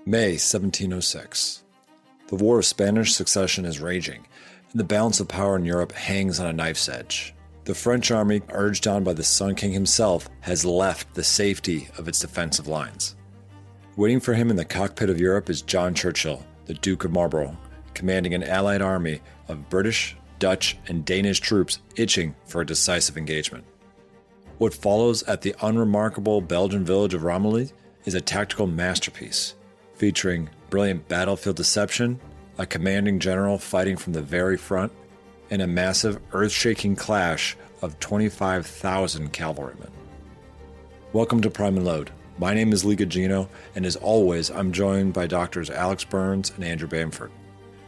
May 1706. The War of Spanish Succession is raging, and the balance of power in Europe hangs on a knife's edge. The French army, urged on by the Sun King himself, has left the safety of its defensive lines. Waiting for him in the cockpit of Europe is John Churchill, the Duke of Marlborough, commanding an allied army of British, Dutch, and Danish troops itching for a decisive engagement. What follows at the unremarkable Belgian village of Ramillies is a tactical masterpiece, featuring brilliant battlefield deception, a commanding general fighting from the very front, and a massive, earth-shaking clash of 25,000 cavalrymen. Welcome to Prime and Load. My name is Lee Gugino, and as always, I'm joined by Doctors Alex Burns and Andrew Bamford.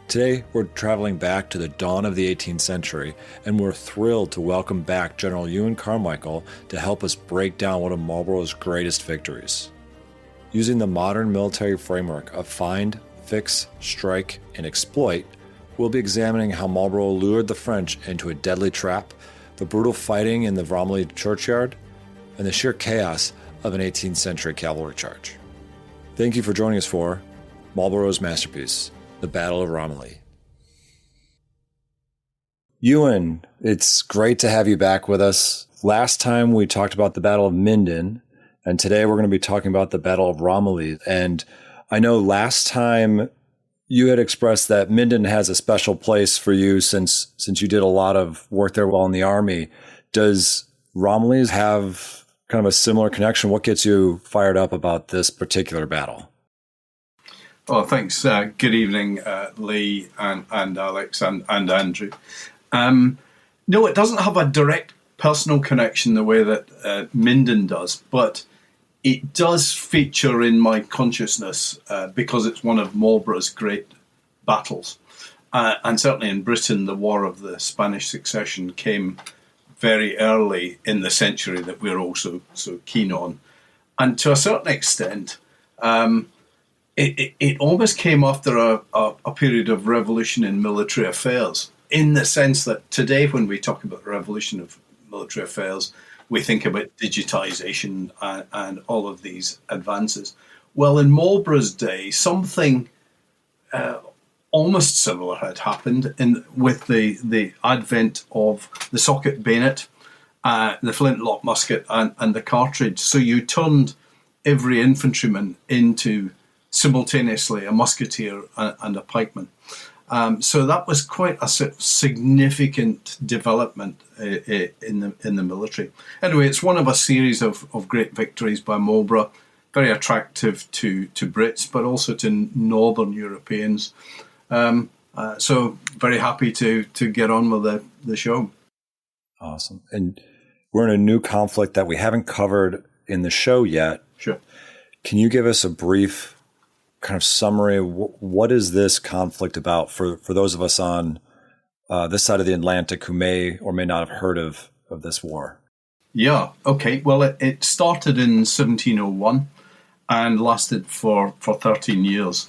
Today, we're traveling back to the dawn of the 18th century, and we're thrilled to welcome back General Ewan Carmichael to help us break down one of Marlborough's greatest victories. Using the modern military framework of find, fix, strike, and exploit, we'll be examining how Marlborough lured the French into a deadly trap, the brutal fighting in the Ramillies churchyard, and the sheer chaos of an 18th century cavalry charge. Thank you for joining us for Marlborough's masterpiece, the Battle of Ramillies. Ewan, it's great to have you back with us. Last time we talked about the Battle of Minden, and today we're going to be talking about the Battle of Ramillies. And I know last time you had expressed that Minden has a special place for you since you did a lot of work there while in the Army. Does Ramillies have kind of a similar connection? What gets you fired up about this particular battle? Well, thanks. Good evening, Lee and Alex and Andrew. No, it doesn't have a direct personal connection the way that Minden does, but it does feature in my consciousness because it's one of Marlborough's great battles. And certainly in Britain, the War of the Spanish Succession came very early in the century that we're all so keen on. And to a certain extent, it almost came after a period of revolution in military affairs, in the sense that today when we talk about the revolution of military affairs, we think about digitization and all of these advances. Well, in Marlborough's day, something almost similar had happened with the advent of the socket bayonet, the flintlock musket, and the cartridge. So you turned every infantryman into simultaneously a musketeer and a pikeman. So that was quite a significant development in the military. Anyway, it's one of a series of great victories by Marlborough, very attractive to Brits, but also to Northern Europeans. So very happy to get on with the show. Awesome. And we're in a new conflict that we haven't covered in the show yet. Sure. Can you give us a brief kind of summary? What is this conflict about for those of us on this side of the Atlantic who may or may not have heard of this war? Yeah, okay. Well, it started in 1701 and lasted for 13 years.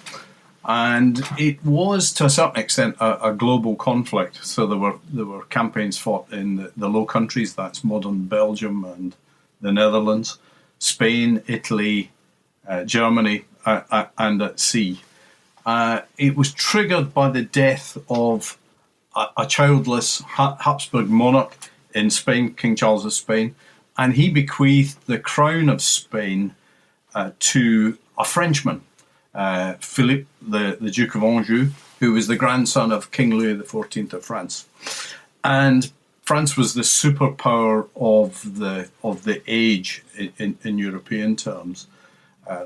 And it was, to a certain extent, a global conflict. So there were campaigns fought in the Low Countries, that's modern Belgium and the Netherlands, Spain, Italy, Germany, and at sea. It was triggered by the death of a childless Habsburg monarch in Spain, King Charles of Spain, and he bequeathed the crown of Spain to a Frenchman, Philippe, the Duke of Anjou, who was the grandson of King Louis XIV of France. And France was the superpower of the age in European terms.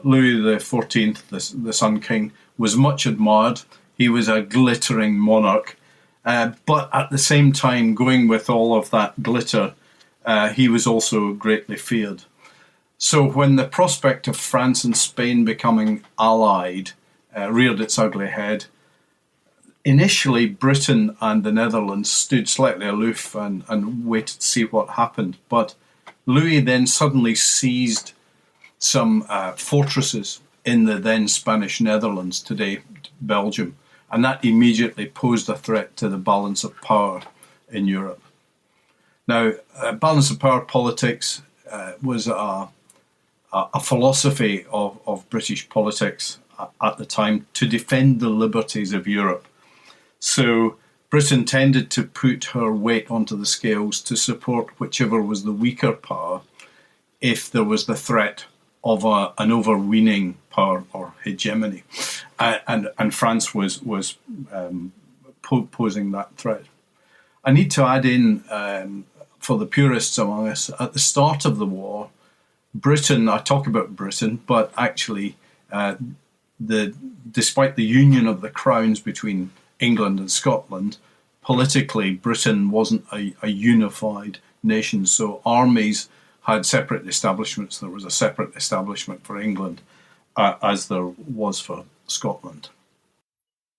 Louis XIV, the Sun King, was much admired. He was a glittering monarch, but at the same time, going with all of that glitter, he was also greatly feared. So when the prospect of France and Spain becoming allied reared its ugly head, initially Britain and the Netherlands stood slightly aloof and waited to see what happened. But Louis then suddenly seized some fortresses in the then Spanish Netherlands, today Belgium, and that immediately posed a threat to the balance of power in Europe. Now, balance of power politics was a philosophy of British politics at the time to defend the liberties of Europe. So Britain tended to put her weight onto the scales to support whichever was the weaker power if there was the threat of an overweening power or hegemony. And France was posing that threat. I need to add in, for the purists among us, at the start of the war, Britain, I talk about Britain, but actually despite the union of the crowns between England and Scotland, politically Britain wasn't a unified nation. So armies had separate establishments. There was a separate establishment for England as there was for Scotland.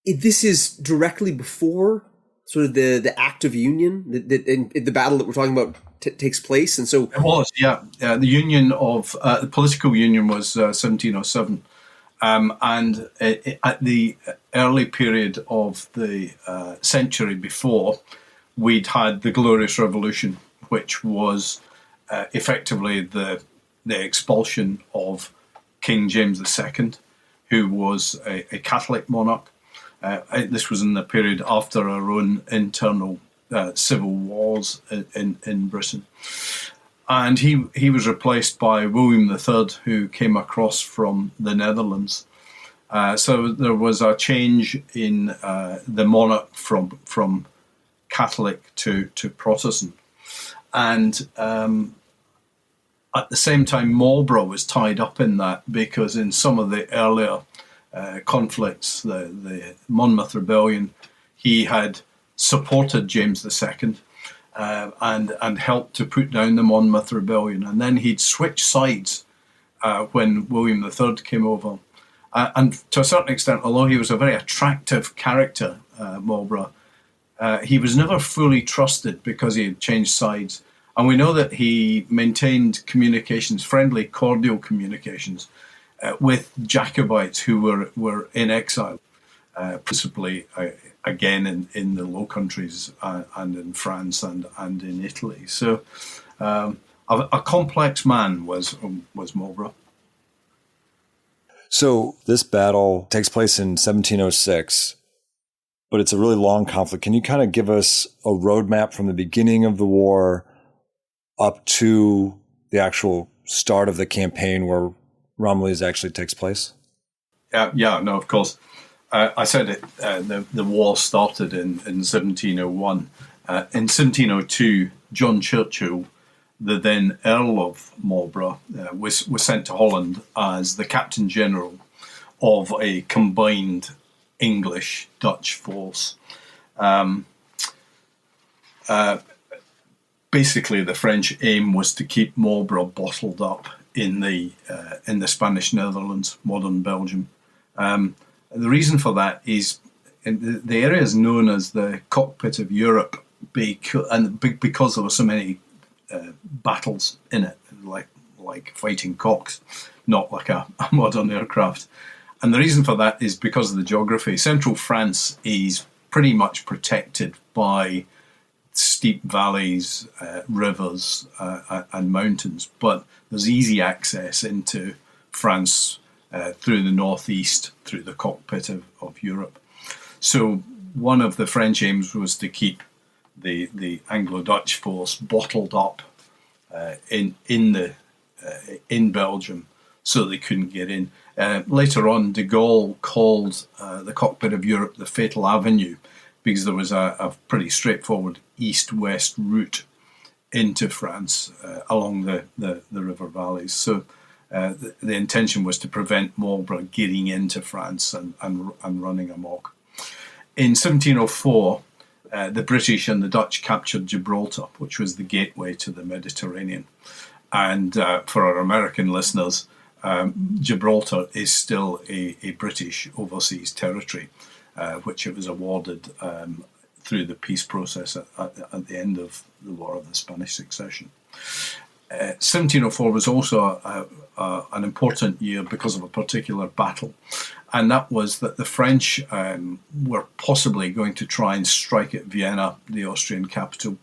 This is directly before sort of the Act of Union, the battle that we're talking about takes place, and so it was, yeah. The union of the political union was 1707, and at the early period of the century before, we'd had the Glorious Revolution, which was effectively the expulsion of King James II, who was a Catholic monarch. This was in the period after our own internal civil wars in Britain. And he was replaced by William III, who came across from the Netherlands. So there was a change in the monarch from Catholic to Protestant. And at the same time, Marlborough was tied up in that, because in some of the earlier conflicts, the Monmouth Rebellion, he had supported James II and helped to put down the Monmouth Rebellion. And then he'd switch sides when William III came over. And to a certain extent, although he was a very attractive character, Marlborough, he was never fully trusted because he had changed sides. And we know that he maintained communications, friendly, cordial communications, with Jacobites who were in exile, principally, again, in the Low Countries and in France and in Italy. So a complex man was Marlborough. So this battle takes place in 1706, but it's a really long conflict. Can you kind of give us a roadmap from the beginning of the war up to the actual start of the campaign where Ramillies actually takes place? Yeah, no, of course. I said it. The war started in 1701. In 1702, John Churchill, the then Earl of Marlborough, was sent to Holland as the Captain General of a combined English-Dutch force. Basically, the French aim was to keep Marlborough bottled up in the Spanish Netherlands, modern Belgium. The reason for that is the area is known as the Cockpit of Europe because there were so many battles in it, like fighting cocks, not like a modern aircraft. And the reason for that is because of the geography. Central France is pretty much protected by steep valleys, rivers, and mountains, but there's easy access into France through the northeast, through the Cockpit of Europe. So one of the French aims was to keep the Anglo-Dutch force bottled up in Belgium, so they couldn't get in. Later on, de Gaulle called the Cockpit of Europe the Fatal Avenue, because there was a pretty straightforward east-west route into France along the river valleys. So the intention was to prevent Marlborough getting into France and running amok. In 1704, the British and the Dutch captured Gibraltar, which was the gateway to the Mediterranean. And for our American listeners, Gibraltar is still a British overseas territory, which it was awarded through the peace process at the end of the War of the Spanish Succession. 1704 was also an important year because of a particular battle, and that was that the French were possibly going to try and strike at Vienna, the Austrian capital,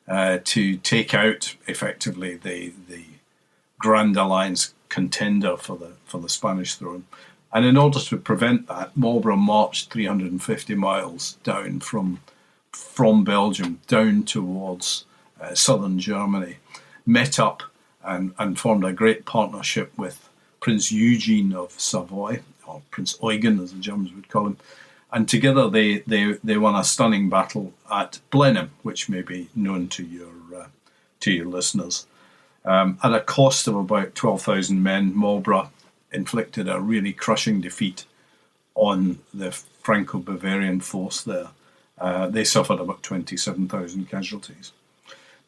to take out effectively the Grand Alliance contender for the Spanish throne. And in order to prevent that, Marlborough marched 350 miles down from Belgium down towards southern Germany, met up and formed a great partnership with Prince Eugene of Savoy, or Prince Eugen as the Germans would call him, and together they won a stunning battle at Blenheim, which may be known to your listeners. At a cost of about 12,000 men, Marlborough inflicted a really crushing defeat on the Franco-Bavarian force there. They suffered about 27,000 casualties.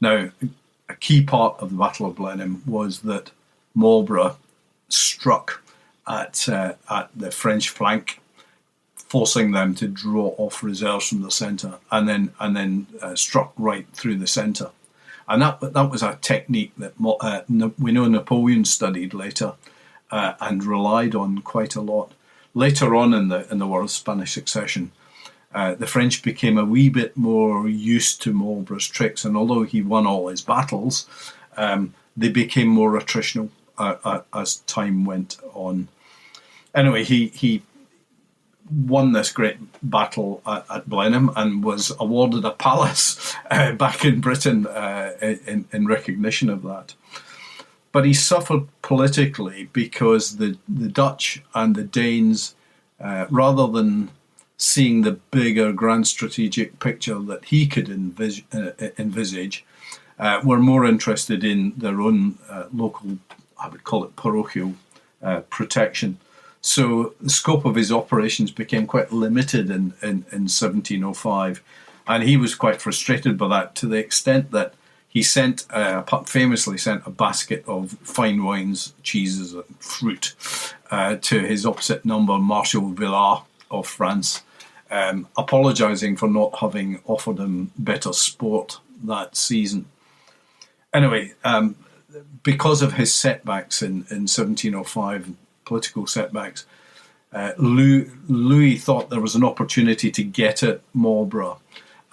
Now, a key part of the Battle of Blenheim was that Marlborough struck at the French flank, forcing them to draw off reserves from the centre, and then struck right through the centre. And that was a technique that we know Napoleon studied later and relied on quite a lot. Later on in the War of Spanish Succession, the French became a wee bit more used to Marlborough's tricks, and although he won all his battles, they became more attritional as time went on. Anyway, he won this great battle at Blenheim and was awarded a palace back in Britain in recognition of that. But he suffered politically because the Dutch and the Danes, rather than seeing the bigger grand strategic picture that he could envisage, were more interested in their own local, I would call it parochial, protection. So the scope of his operations became quite limited in 1705, and he was quite frustrated by that, to the extent that he famously sent a basket of fine wines, cheeses, and fruit to his opposite number, Marshal Villars of France, apologising for not having offered him better sport that season. Anyway, because of his setbacks in 1705, political setbacks, Louis thought there was an opportunity to get at Marlborough.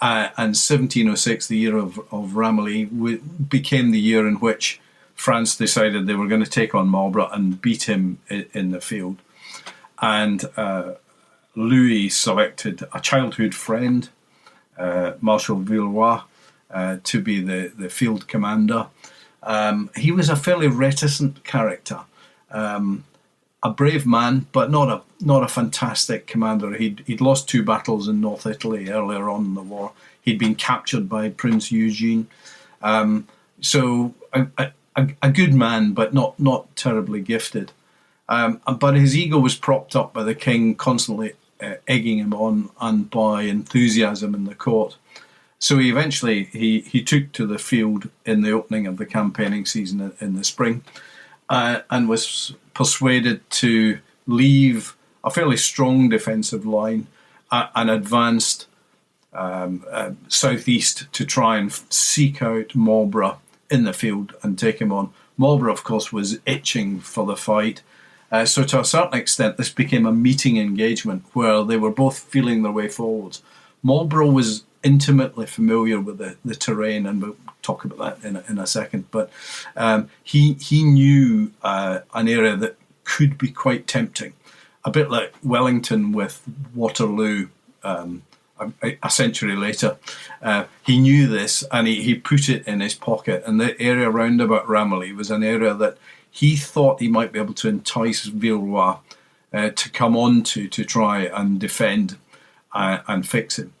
And 1706, the year of Ramillies, became the year in which France decided they were going to take on Marlborough and beat him in the field. And Louis selected a childhood friend, Marshal Villars, to be the field commander. He was a fairly reticent character, a brave man, but not a fantastic commander. He'd lost 2 battles in North Italy earlier on in the war. He'd been captured by Prince Eugene. So a good man, but not terribly gifted. But his ego was propped up by the king constantly egging him on, and by enthusiasm in the court. So he eventually he took to the field in the opening of the campaigning season in the spring, and was persuaded to leave a fairly strong defensive line and advanced southeast to try and seek out Marlborough in the field and take him on. Marlborough, of course, was itching for the fight. So to a certain extent, this became a meeting engagement where they were both feeling their way forwards. Marlborough was intimately familiar with the terrain, and we'll talk about that in a second. But he knew an area that could be quite tempting, a bit like Wellington with Waterloo a century later. He knew this, and he put it in his pocket. And the area round about Ramillies was an area that he thought he might be able to entice Villars to come on to try and defend and fix him.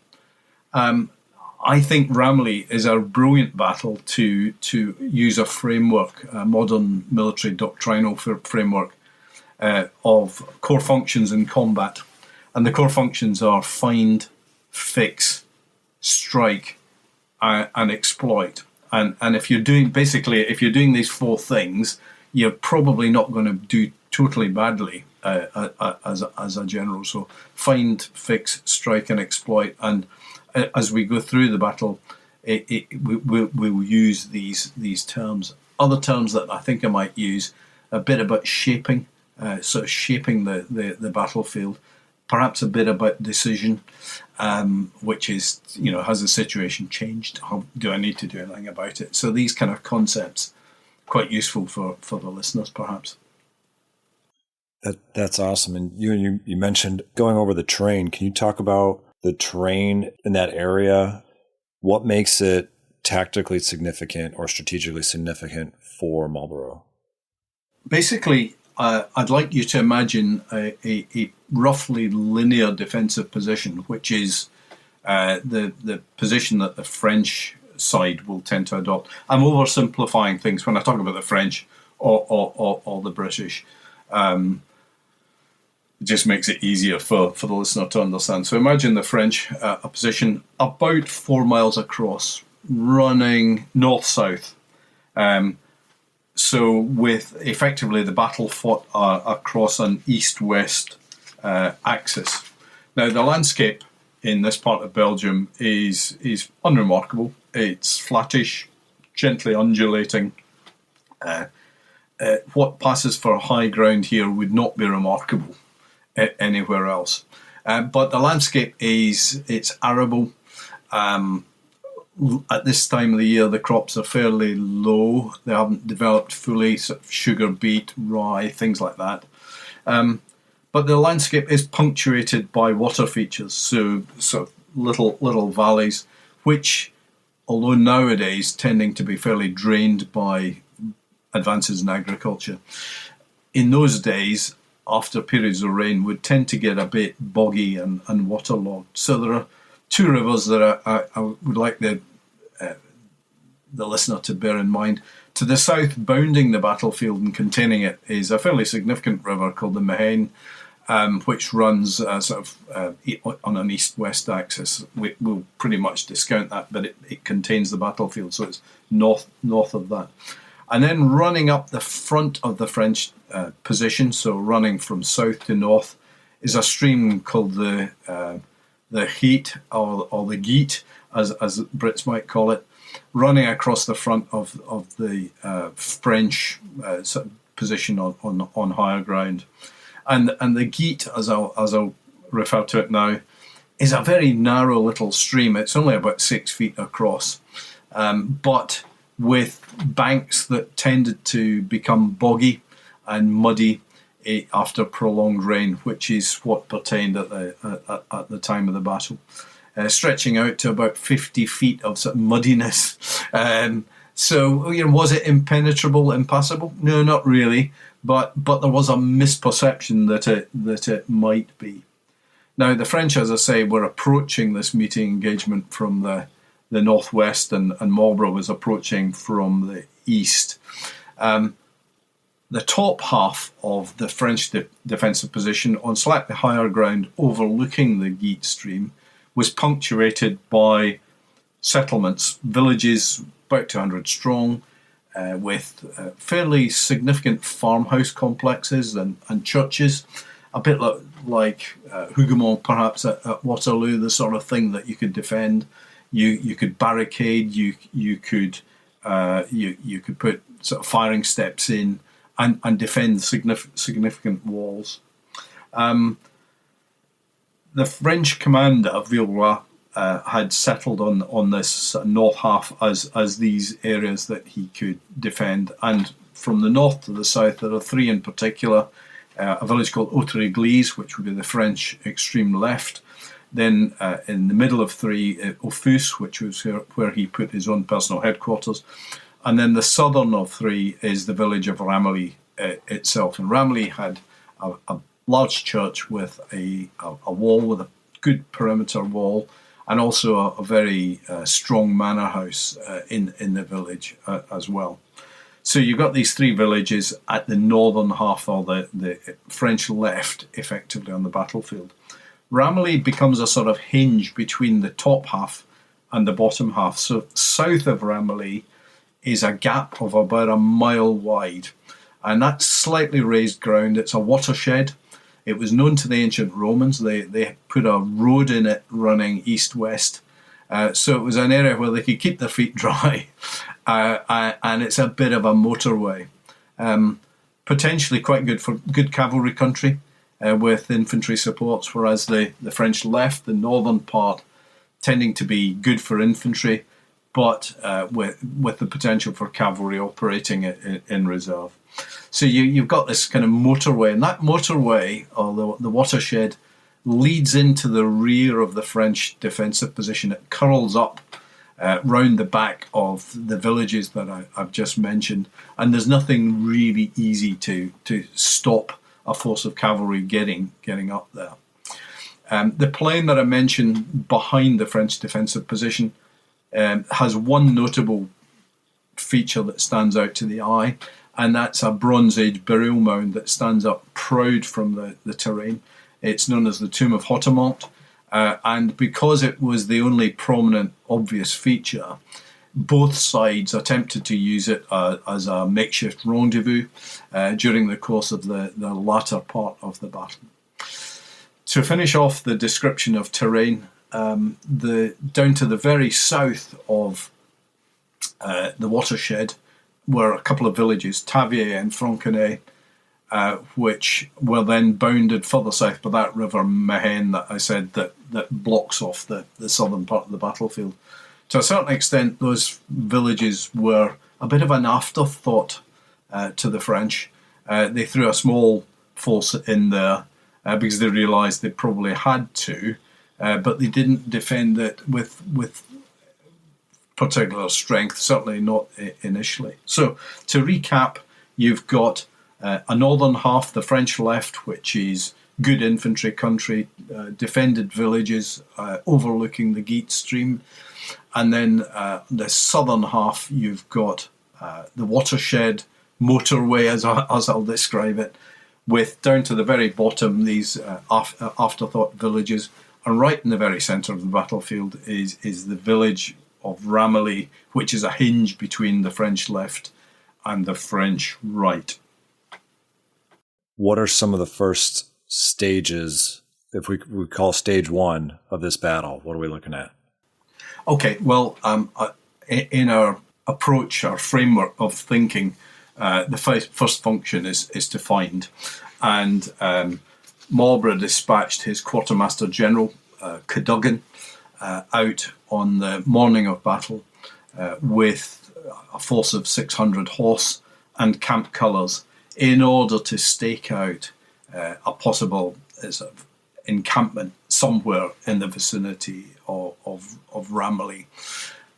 I think Ramillies is a brilliant battle to use a framework, a modern military doctrinal framework of core functions in combat. And the core functions are find, fix, strike, and exploit. And if you're doing these 4 things, you're probably not going to do totally badly as a general. So find, fix, strike, and exploit. And as we go through the battle, we'll use these terms. Other terms that I think I might use, a bit about shaping, sort of shaping the battlefield. Perhaps a bit about decision, which is, has the situation changed? How do I need to do anything about it? So these kind of concepts, quite useful for the listeners, perhaps. That's awesome. And you mentioned going over the terrain. Can you talk about the terrain in that area? What makes it tactically significant or strategically significant for Marlborough? Basically, I'd like you to imagine a roughly linear defensive position, which is the position that the French side will tend to adopt. I'm oversimplifying things when I talk about the French or the British. It just makes it easier for the listener to understand. So imagine the French, a position about 4 miles across, running north-south. So with effectively the battle fought across an east-west axis. Now the landscape in this part of Belgium is unremarkable. It's flattish, gently undulating. What passes for high ground here would not be remarkable anywhere else. But the landscape it's arable. At this time of the year, the crops are fairly low. They haven't developed fully, sort of sugar beet, rye, things like that. But the landscape is punctuated by water features, so sort of little valleys, which, although nowadays tending to be fairly drained by advances in agriculture, in those days, after periods of rain, would tend to get a bit boggy and waterlogged. So there are two rivers that I would like the listener to bear in mind. To the south, bounding the battlefield and containing it, is a fairly significant river called the Mahane, which runs on an east-west axis. We'll pretty much discount that, but it contains the battlefield, so it's north of that. And then running up the front of the French position, so running from south to north, is a stream called the Heat or the Geet, as Brits might call it, running across the front of the French position on higher ground. And the Geet, as I'll refer to it now, is a very narrow little stream. It's only about 6 feet across, but with banks that tended to become boggy and muddy after prolonged rain, which is what pertained at the time of the battle, stretching out to about 50 feet of sort of muddiness. So, was it impenetrable, impassable? No, not really. But there was a misperception that it might be. Now, the French, as I say, were approaching this meeting engagement from the northwest, and Marlborough was approaching from the east. The top half of the French defensive position on slightly higher ground overlooking the Geet stream was punctuated by settlements, villages about 200 strong, with fairly significant farmhouse complexes and churches, a bit like hegemony perhaps at Waterloo, the sort of thing that you could defend. You could barricade, you could put sort of firing steps in and defend significant walls. The French commander, Villeroy, had settled on this north half as these areas that he could defend. And from the north to the south, there are three in particular. A village called Haute-Église, which would be the French extreme left. Then in the middle of three, Offus, which was where he put his own personal headquarters. And then the southern of three is the village of Ramillies itself. And Ramillies had a large church with a wall, with a good perimeter wall, and also a very strong manor house in the village as well. So you've got these three villages at the northern half, or the French left, effectively, on the battlefield. Ramillies becomes a sort of hinge between the top half and the bottom half. So south of Ramillies is a gap of about a mile wide, and that's slightly raised ground. It's a watershed. It was known to the ancient Romans. They put a road in it running east-west. So it was an area where they could keep their feet dry. And it's a bit of a motorway. Potentially quite good for good cavalry country with infantry supports, whereas the French left, the northern part, tending to be good for infantry, but with the potential for cavalry operating in reserve. So you've got this kind of motorway, and that motorway, or the watershed, leads into the rear of the French defensive position. It curls up round the back of the villages that I've just mentioned, and there's nothing really easy to stop a force of cavalry getting up there. The plain that I mentioned behind the French defensive position has one notable feature that stands out to the eye, and that's a Bronze Age burial mound that stands up proud from the terrain. It's known as the Tomb of Hautemont, and because it was the only prominent, obvious feature, both sides attempted to use it as a makeshift rendezvous during the course of the latter part of the battle. To finish off the description of terrain, down to the very south of the watershed were a couple of villages, Tavier and Franconnet, which were then bounded further south by that river Mahenne that I said that blocks off the southern part of the battlefield. To a certain extent, those villages were a bit of an afterthought to the French. They threw a small force in there because they realised they probably had to, but they didn't defend it with particular strength, certainly not initially. So to recap, you've got a northern half, the French left, which is good infantry country, defended villages overlooking the Geet stream. And then the southern half, you've got the watershed motorway, as I'll describe it, with down to the very bottom these afterthought villages. And right in the very centre of the battlefield is the village of Ramillies, which is a hinge between the French left and the French right. What are some of the first stages, if we call stage one of this battle? What are we looking at? Okay, well, in our approach, our framework of thinking, the first function is to find. And Marlborough dispatched his quartermaster general, Cadogan, out on the morning of battle with a force of 600 horse and camp colours in order to stake out a possible sort of encampment somewhere in the vicinity of Ramillies.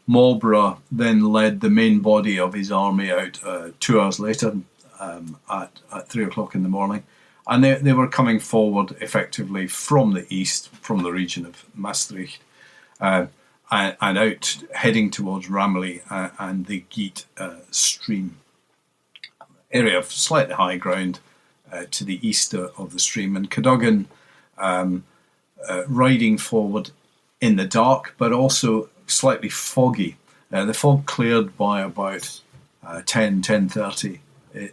Marlborough then led the main body of his army out 2 hours later at 3 o'clock in the morning, and they were coming forward effectively from the east, from the region of Maastricht, and out heading towards Ramillies and the Geet stream, area of slightly high ground to the east of the stream. And Cadogan riding forward in the dark, but also slightly foggy. The fog cleared by about 10:30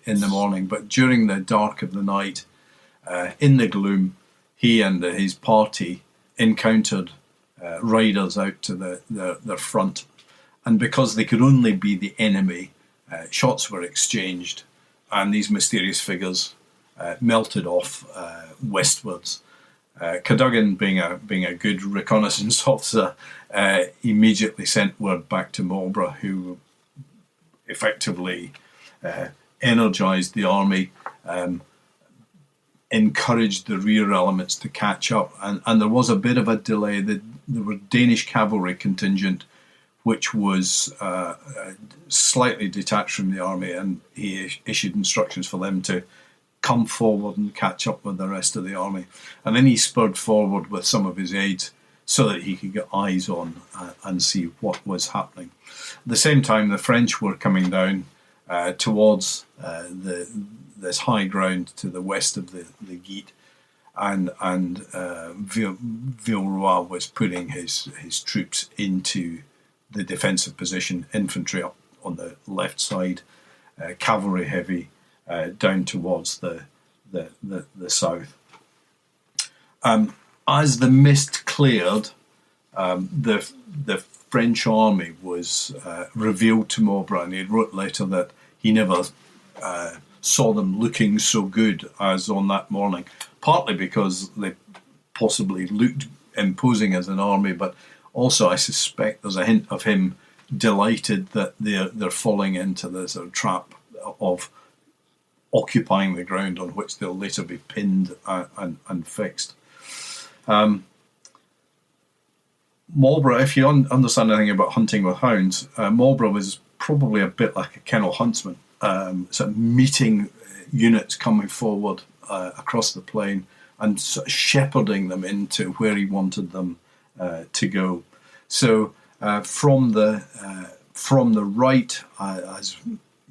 in the morning, but during the dark of the night, in the gloom, he and his party encountered riders out to their front, and because they could only be the enemy, shots were exchanged, and these mysterious figures melted off westwards. Cadogan, being a good reconnaissance officer, immediately sent word back to Marlborough, who effectively energised the army, encouraged the rear elements to catch up, and there was a bit of a delay. There were Danish cavalry contingent, which was slightly detached from the army, and he issued instructions for them to come forward and catch up with the rest of the army. And then he spurred forward with some of his aides so that he could get eyes on and see what was happening. At the same time, the French were coming down towards this high ground to the west of the Geet, and Villeroy was putting his troops into the defensive position, infantry up on the left side, cavalry heavy down towards the south. As the mist cleared, the French army was revealed to Marlborough, and he wrote later that he never saw them looking so good as on that morning, partly because they possibly looked imposing as an army, but also I suspect there's a hint of him delighted that they're falling into this trap of occupying the ground on which they'll later be pinned and fixed. Marlborough, if you understand anything about hunting with hounds, Marlborough was probably a bit like a kennel huntsman, sort of meeting units coming forward across the plain and sort of shepherding them into where he wanted them to go. So from the right, as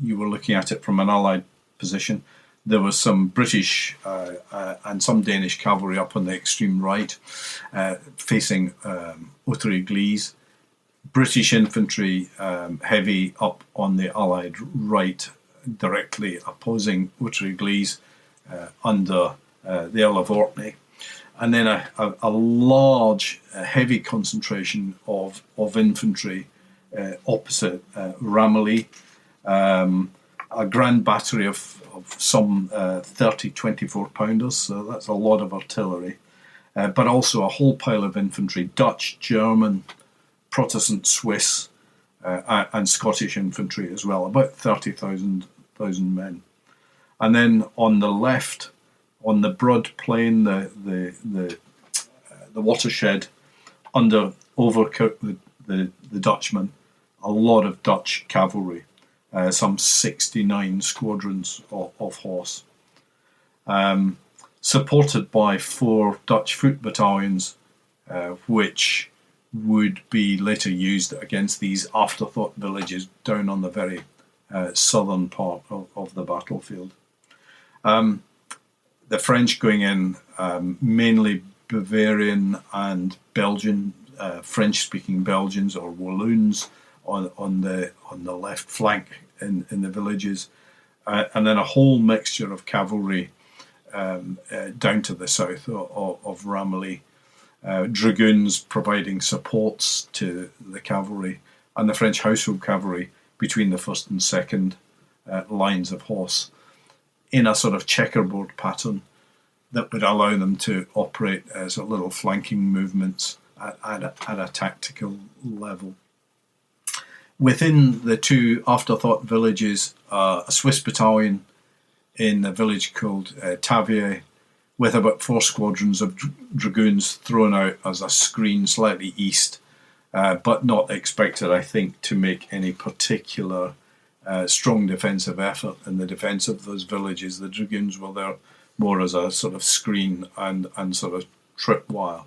you were looking at it from an Allied position, there was some British and some Danish cavalry up on the extreme right, facing Outre-Église. British infantry heavy up on the Allied right, directly opposing Outre-Église under the Earl of Orkney. And then a large, heavy concentration of infantry opposite Ramillies, a grand battery of some 30 24-pounders, so that's a lot of artillery, but also a whole pile of infantry, Dutch, German, Protestant, Swiss, and Scottish infantry as well, about 30,000 men. And then on the left, on the broad plain, the watershed, under Overkirk, the Dutchman, a lot of Dutch cavalry, some 69 squadrons of horse, supported by 4 Dutch foot battalions, which would be later used against these afterthought villages down on the very southern part of the battlefield. The French going in, mainly Bavarian and Belgian, French-speaking Belgians or Walloons on the left flank in the villages, and then a whole mixture of cavalry down to the south of Ramillies, dragoons providing supports to the cavalry, and the French household cavalry between the first and second lines of horse, in a sort of checkerboard pattern that would allow them to operate as a little flanking movements at a tactical level. Within the 2 afterthought villages, a Swiss battalion in a village called Tavier, with about 4 squadrons of dragoons thrown out as a screen slightly east, but not expected, I think, to make any particular strong defensive effort in the defence of those villages. The dragoons were there more as a sort of screen and sort of tripwire.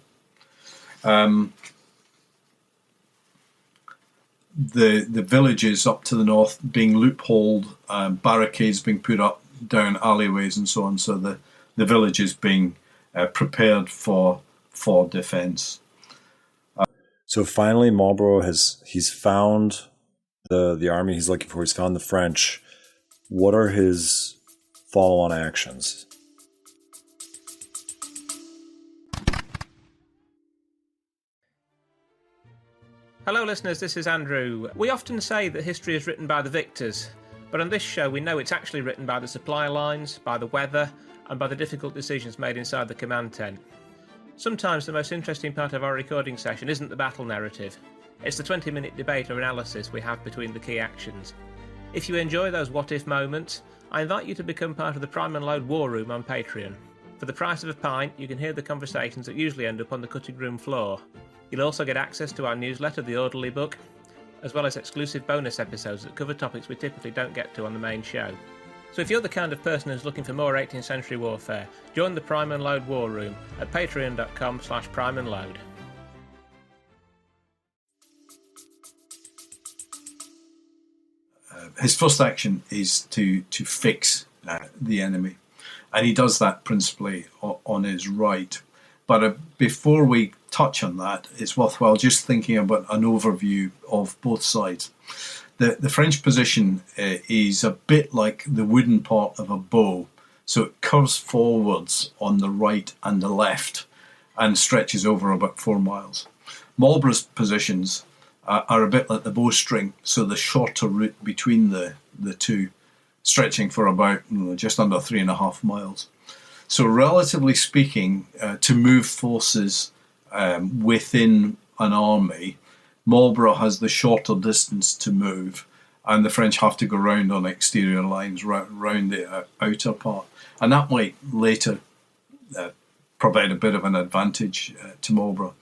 The villages up to the north being loopholed, barricades being put up down alleyways and so on, so the villages being prepared for defence. So finally, Marlborough he's found the army he's looking for. He's found the French. What are his follow-on actions? Hello listeners, this is Andrew. We often say that history is written by the victors, but on this show we know it's actually written by the supply lines, by the weather, and by the difficult decisions made inside the command tent. Sometimes the most interesting part of our recording session isn't the battle narrative, it's the 20-minute debate or analysis we have between the key actions. If you enjoy those what-if moments, I invite you to become part of the Prime and Load War Room on Patreon. For the price of a pint, you can hear the conversations that usually end up on the cutting room floor. You'll also get access to our newsletter, The Orderly Book, as well as exclusive bonus episodes that cover topics we typically don't get to on the main show. So if you're the kind of person who's looking for more 18th century warfare, join the Prime and Load War Room at patreon.com/primeandload. His first action is to fix the enemy, and he does that principally on his right. But before we touch on that, it's worthwhile just thinking about an overview of both sides. The French position is a bit like the wooden part of a bow, so it curves forwards on the right and the left and stretches over about 4 miles. Marlborough's positions are a bit like the bowstring, so the shorter route between the two, stretching for about just under 3.5 miles. So relatively speaking, to move forces within an army, Marlborough has the shorter distance to move, and the French have to go round on exterior lines, round the outer part. And that might later provide a bit of an advantage to Marlborough.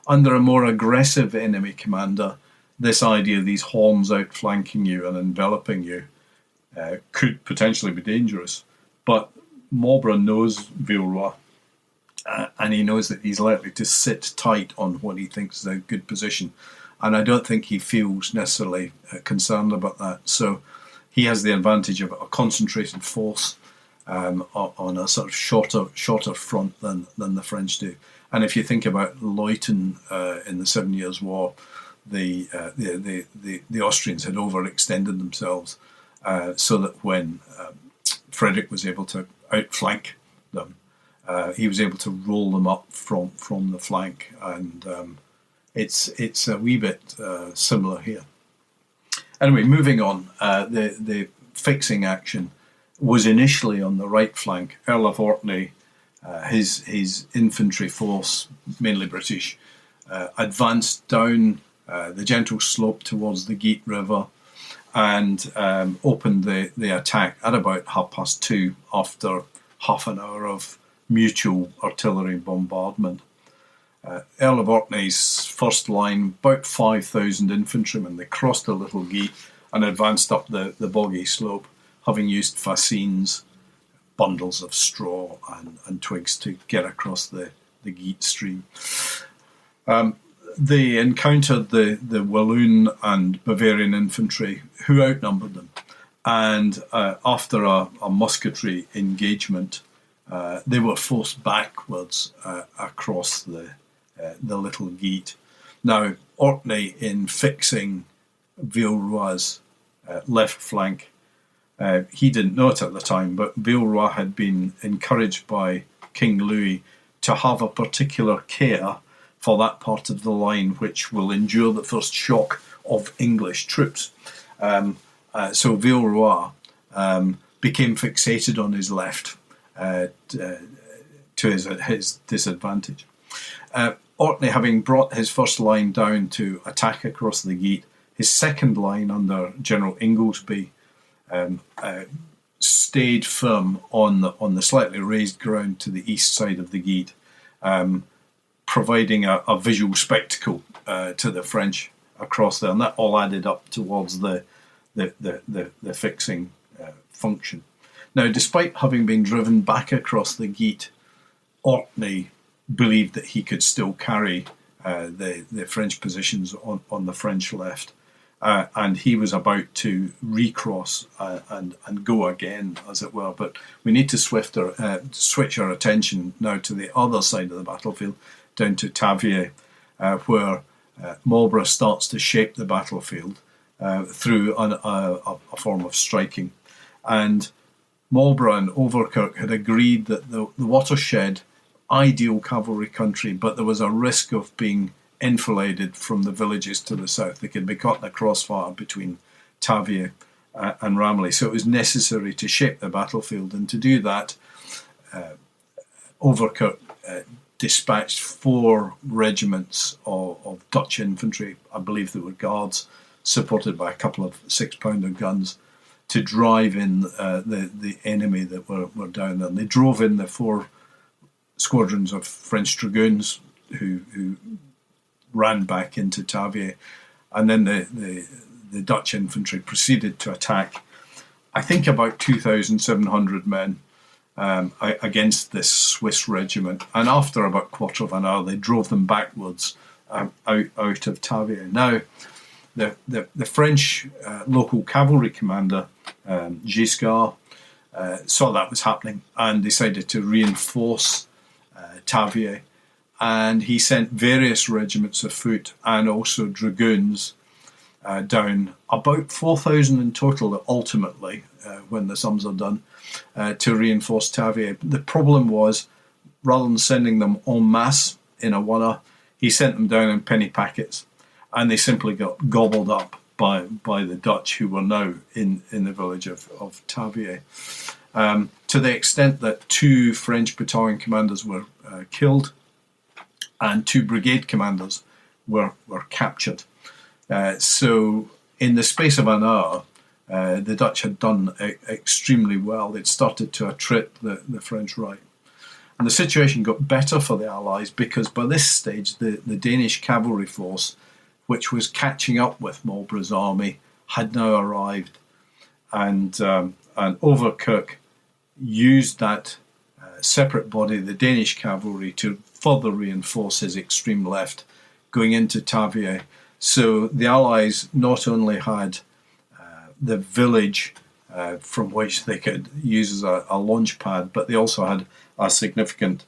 Under a more aggressive enemy commander, this idea of these horns outflanking you and enveloping you could potentially be dangerous. But Marlborough knows Villeroy, and he knows that he's likely to sit tight on what he thinks is a good position. And I don't think he feels necessarily concerned about that. So he has the advantage of a concentrated force on a sort of shorter front than the French do. And if you think about Leuthen in the 7 Years' War, the Austrians had overextended themselves so that when Frederick was able to outflank them, he was able to roll them up from the flank, and it's a wee bit similar here. Anyway, moving on, the fixing action was initially on the right flank. Earl of Orkney, his infantry force, mainly British, advanced down the gentle slope towards the Geet River and opened the attack at about 2:30 after half an hour of mutual artillery bombardment. Earl of Orkney's first line, about 5,000 infantrymen, they crossed the Little Geet and advanced up the boggy slope, having used fascines, bundles of straw and twigs to get across the Geet stream. They encountered the Walloon and Bavarian infantry, who outnumbered them. And after a musketry engagement, they were forced backwards across the Little Geet. Now, Orkney, in fixing Villeroy's left flank, he didn't know it at the time, but Villeroy had been encouraged by King Louis to have a particular care for that part of the line which will endure the first shock of English troops. So Villeroy became fixated on his left to his disadvantage. Orkney, having brought his first line down to attack across the Geet, his second line under General Inglesby stayed firm on the slightly raised ground to the east side of the Geet, providing a visual spectacle to the French across there, and that all added up towards the fixing function. Now, despite having been driven back across the Geet, Orkney believed that he could still carry the French positions on the French left, and he was about to recross and go again, as it were. But we need to switch our attention now to the other side of the battlefield, down to Tavier, where Marlborough starts to shape the battlefield through a form of striking. And Marlborough and Overkirk had agreed that the watershed, ideal cavalry country, but there was a risk of being enfiladed from the villages to the south. They could be caught in a crossfire between Tavier and Ramillies. So it was necessary to shape the battlefield, and to do that, Overkirk dispatched 4 regiments of Dutch infantry, I believe they were guards, supported by a couple of 6-pounder guns, to drive in the enemy that were down there. And they drove in the 4 squadrons of French dragoons who ran back into Tavier, and then the Dutch infantry proceeded to attack, I think, about 2,700 men against this Swiss regiment, and after about a quarter of an hour they drove them backwards out of Tavier. Now, the French local cavalry commander, Giscard, saw that was happening and decided to reinforce Tavier, and he sent various regiments of foot and also dragoons down, about 4,000 in total ultimately, when the sums are done, to reinforce Tavier. The problem was, rather than sending them en masse in a one-er, he sent them down in penny packets, and they simply got gobbled up by the Dutch, who were now in the village of Tavier, to the extent that 2 French battalion commanders were killed and 2 brigade commanders were captured. So in the space of an hour, the Dutch had done extremely well. They'd started to attrit the French right. And the situation got better for the Allies because by this stage, the Danish cavalry force, which was catching up with Marlborough's army, had now arrived. And Overkirk used that separate body, the Danish cavalry, to further reinforce his extreme left, going into Tavier. So the Allies not only had the village from which they could use as a launch pad, but they also had a significant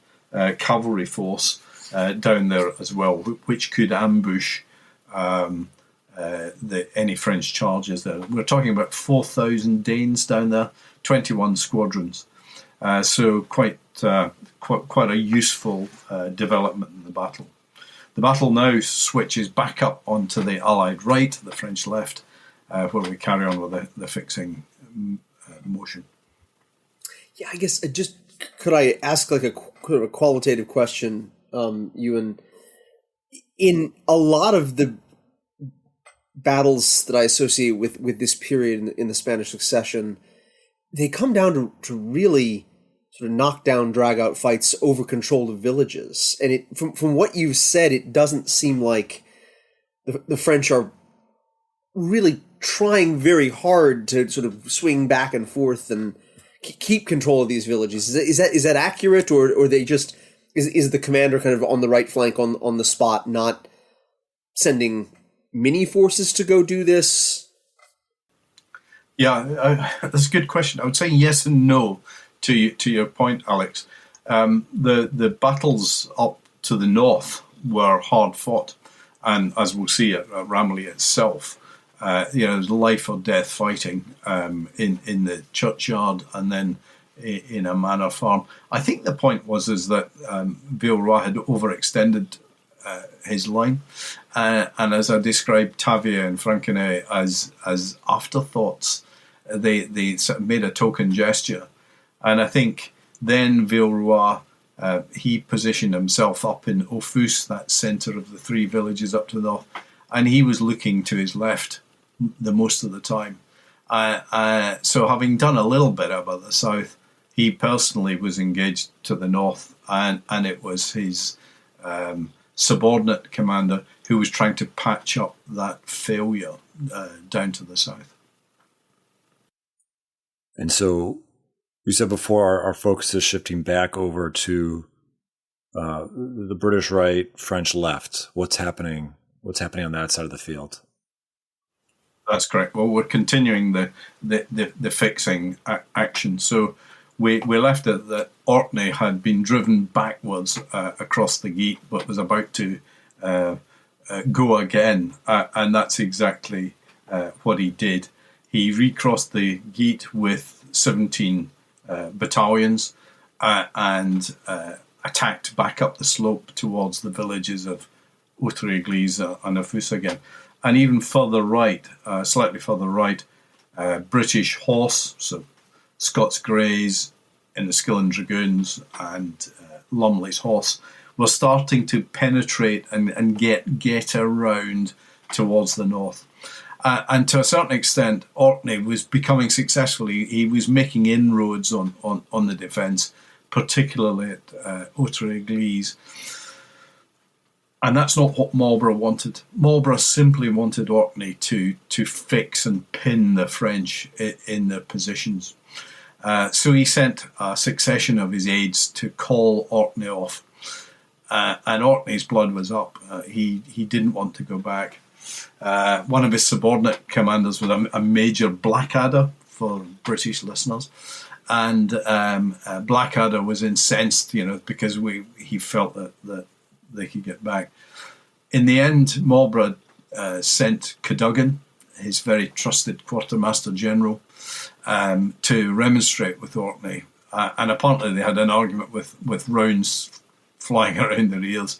cavalry force down there as well, which could ambush any French charges there. We're talking about 4,000 Danes down there, 21 squadrons. So quite a useful development in the battle. The battle now switches back up onto the Allied right, the French left, where we carry on with the fixing motion. Yeah, I guess could I ask like a qualitative question, Ewan? In a lot of the battles that I associate with this period in the Spanish succession, they come down to really sort of knock down, drag out fights over control of villages. And from what you've said, it doesn't seem like the French are really trying very hard to sort of swing back and forth and keep control of these villages. Is that accurate, or they just is the commander kind of on the right flank on the spot, not sending mini forces to go do this? Yeah, that's a good question. I would say yes and no to your point, Alex. The battles up to the north were hard fought, and as we'll see at Ramillies itself, there's life or death fighting in the churchyard and then in a manor farm. I think the point was that Villeroy had overextended his line, and as I described Tavier and Franconnais as afterthoughts, they sort of made a token gesture, and I think then Villeroy he positioned himself up in Offus, that centre of the three villages up to the north, and he was looking to his left the most of the time. So having done a little bit about the south, he personally was engaged to the north, and it was his subordinate commander who was trying to patch up that failure down to the south. And so you said before our focus is shifting back over to the British right, French left. What's happening on that side of the field? That's correct. Well, we're continuing the fixing action. So we left it that Orkney had been driven backwards across the Geat, but was about to go again, and that's exactly what he did. He recrossed the Geat with 17 battalions and attacked back up the slope towards the villages of Outre-Église and Offus again. And even further right, slightly further right, British horse, so Scots Greys, Enniskillen Dragoons and Lumley's horse were starting to penetrate and get around towards the north. And to a certain extent, Orkney was becoming successful. He was making inroads on the defence, particularly at Outre-Église. And that's not what Marlborough wanted. Marlborough simply wanted Orkney to fix and pin the French in their positions. So he sent a succession of his aides to call Orkney off. And Orkney's blood was up. He didn't want to go back. One of his subordinate commanders was a Major Blackadder, for British listeners. And Blackadder was incensed, because he felt that they could get back. In the end, Marlborough sent Cadogan, his very trusted quartermaster general, to remonstrate with Orkney. And apparently they had an argument with rounds flying around their ears.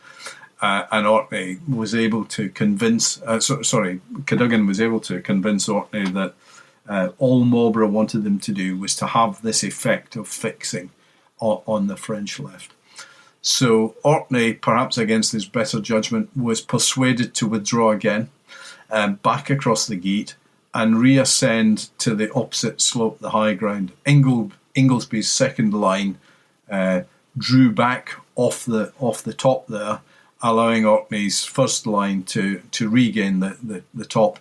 And Orkney was able to convince, Cadogan was able to convince Orkney that all Marlborough wanted them to do was to have this effect of fixing on the French left. So Orkney, perhaps against his better judgment, was persuaded to withdraw again. back across the gate and reascend to the opposite slope, the high ground. Inglesby's second line drew back off the top there, allowing Orkney's first line to regain the top,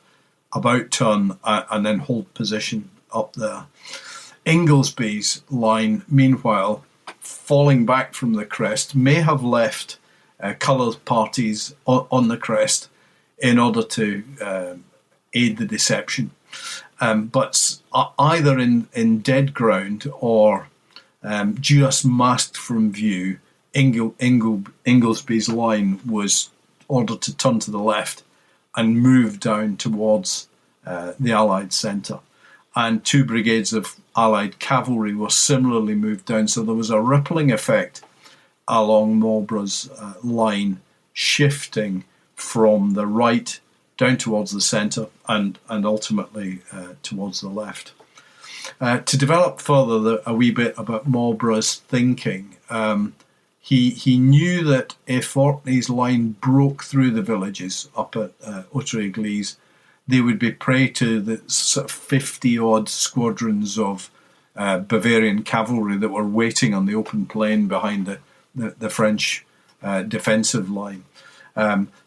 about turn, and then hold position up there. Inglesby's line, meanwhile, falling back from the crest, may have left coloured parties on the crest in order to aid the deception. But either in dead ground or just masked from view, Inglesby's line was ordered to turn to the left and move down towards the Allied centre. And 2 brigades of Allied cavalry were similarly moved down. So there was a rippling effect along Marlborough's line, shifting from the right down towards the centre and ultimately towards the left. To develop further a wee bit about Marlborough's thinking, he knew that if Orkney's line broke through the villages up at Outre-Église, they would be prey to the sort of 50-odd squadrons of Bavarian cavalry that were waiting on the open plain behind the French defensive line.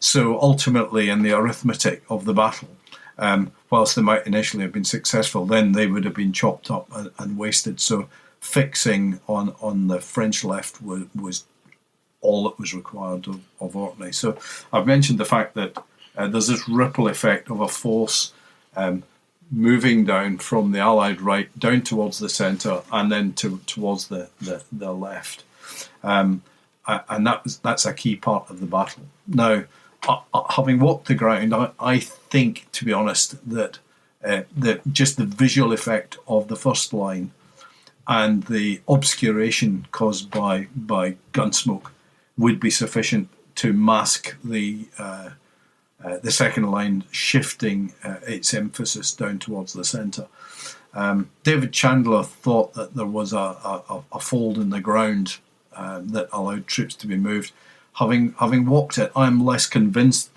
So ultimately, in the arithmetic of the battle, whilst they might initially have been successful, then they would have been chopped up and wasted. So fixing on the French left was all that was required of Orkney. So I've mentioned the fact that there's this ripple effect of a force moving down from the Allied right down towards the centre and then towards the left. And that's a key part of the battle. Now, having walked the ground, I think, to be honest, that just the visual effect of the first line and the obscuration caused by gunsmoke would be sufficient to mask the second line shifting its emphasis down towards the centre. David Chandler thought that there was a fold in the ground that allowed troops to be moved. Having walked it, I'm less convinced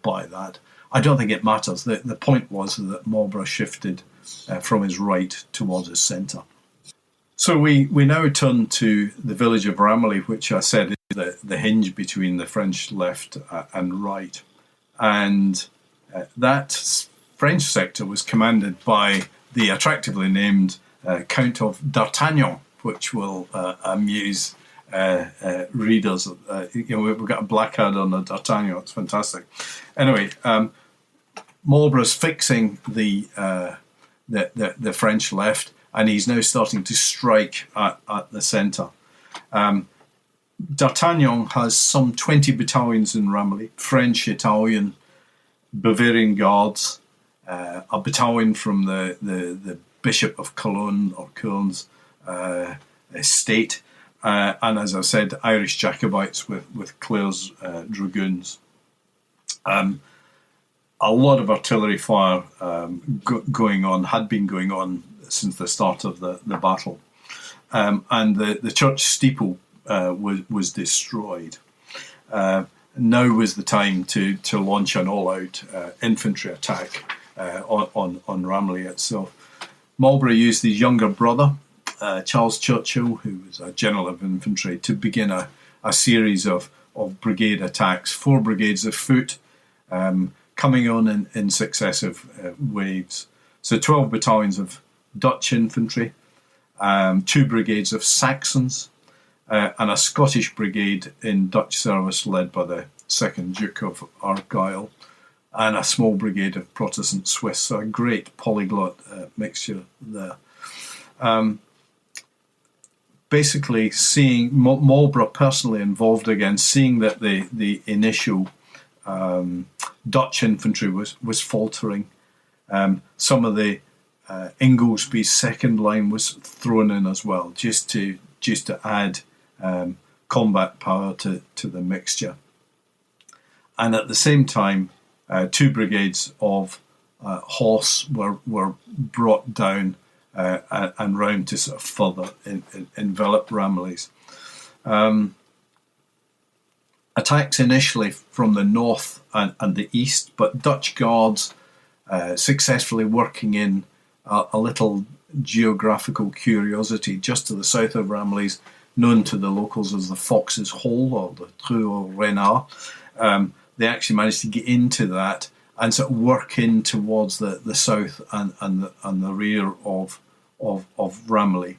by that. I don't think it matters. The point was that Marlborough shifted from his right towards his centre. So we now turn to the village of Ramillies, which I said is the hinge between the French left and right. And that French sector was commanded by the attractively named Count of D'Artagnan, which will amuse readers. We've got a black hat on a D'Artagnan. It's fantastic. Anyway, Marlborough's fixing the French left, and he's now starting to strike at the centre. D'Artagnan has some 20 battalions in Ramillies, French, Italian, Bavarian Guards, a battalion from the Bishop of Cologne or Cologne's estate, and as I said, Irish Jacobites with Clare's dragoons. A lot of artillery fire going on, had been going on since the start of the battle. And the church steeple was destroyed. Now was the time to launch an all-out infantry attack on Ramillies itself. Marlborough used his younger brother, Charles Churchill, who was a general of infantry, to begin a series of brigade attacks, 4 brigades of foot, coming on in successive waves. So 12 battalions of Dutch infantry, 2 brigades of Saxons, and a Scottish brigade in Dutch service led by the 2nd Duke of Argyll, and a small brigade of Protestant Swiss. So a great polyglot mixture there. Basically, seeing Marlborough personally involved again, seeing that the initial Dutch infantry was faltering. Some of the Inglesby's second line was thrown in as well, just to add combat power to the mixture. And at the same time, 2 brigades of horse were brought down and round to sort of further envelop Ramillies. And attacks initially from the north and the east, but Dutch guards successfully working in a little geographical curiosity just to the south of Ramillies, known to the locals as the Fox's Hole or the Trou au Renard. They actually managed to get into that and sort of work in towards the south and the rear of Ramillies.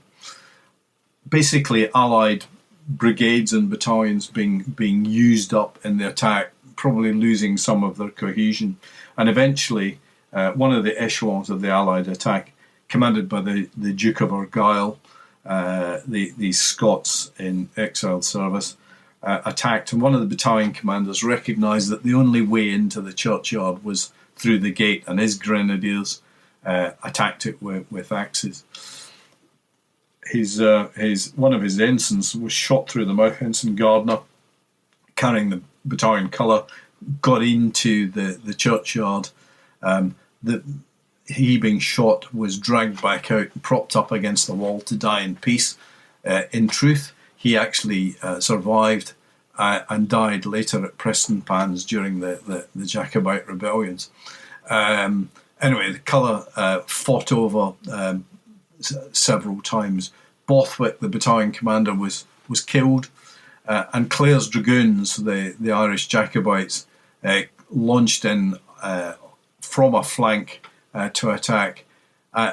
Basically, Allied brigades and battalions being used up in the attack, probably losing some of their cohesion, and eventually one of the echelons of the Allied attack, commanded by the Duke of Argyll, these Scots in exiled service, attacked, and one of the battalion commanders recognised that the only way into the churchyard was through the gate, and his grenadiers attacked it with axes. One of his ensigns was shot through the mouth. Ensign Gardner, carrying the battalion colour, got into the churchyard. He, being shot, was dragged back out and propped up against the wall to die in peace. In truth, he actually survived and died later at Prestonpans during the Jacobite rebellions. Anyway, the colour fought over several times. Borthwick, the battalion commander, was killed, and Clare's dragoons, the Irish Jacobites, launched in from a flank to attack.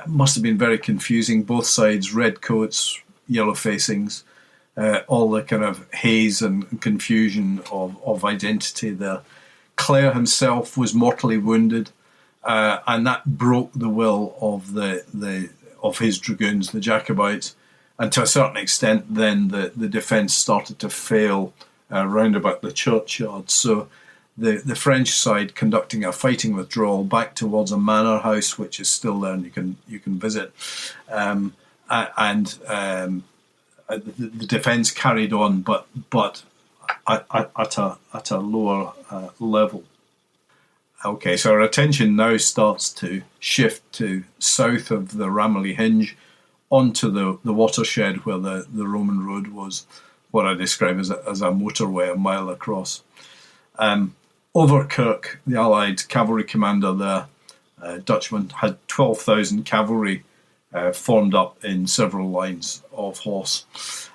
Must have been very confusing. Both sides, red coats, yellow facings, all the kind of haze and confusion of identity there. Clare himself was mortally wounded, and that broke the will of his dragoons, the Jacobites, and to a certain extent then the defence started to fail round about the churchyard. So the French side conducting a fighting withdrawal back towards a manor house, which is still there and you can visit, and the defence carried on, but at a lower level. Okay, so our attention now starts to shift to south of the Ramillies Hinge onto the watershed, where the Roman road was what I describe as a motorway a mile across. Overkirk, the Allied cavalry commander there, Dutchman, had 12,000 cavalry formed up in several lines of horse.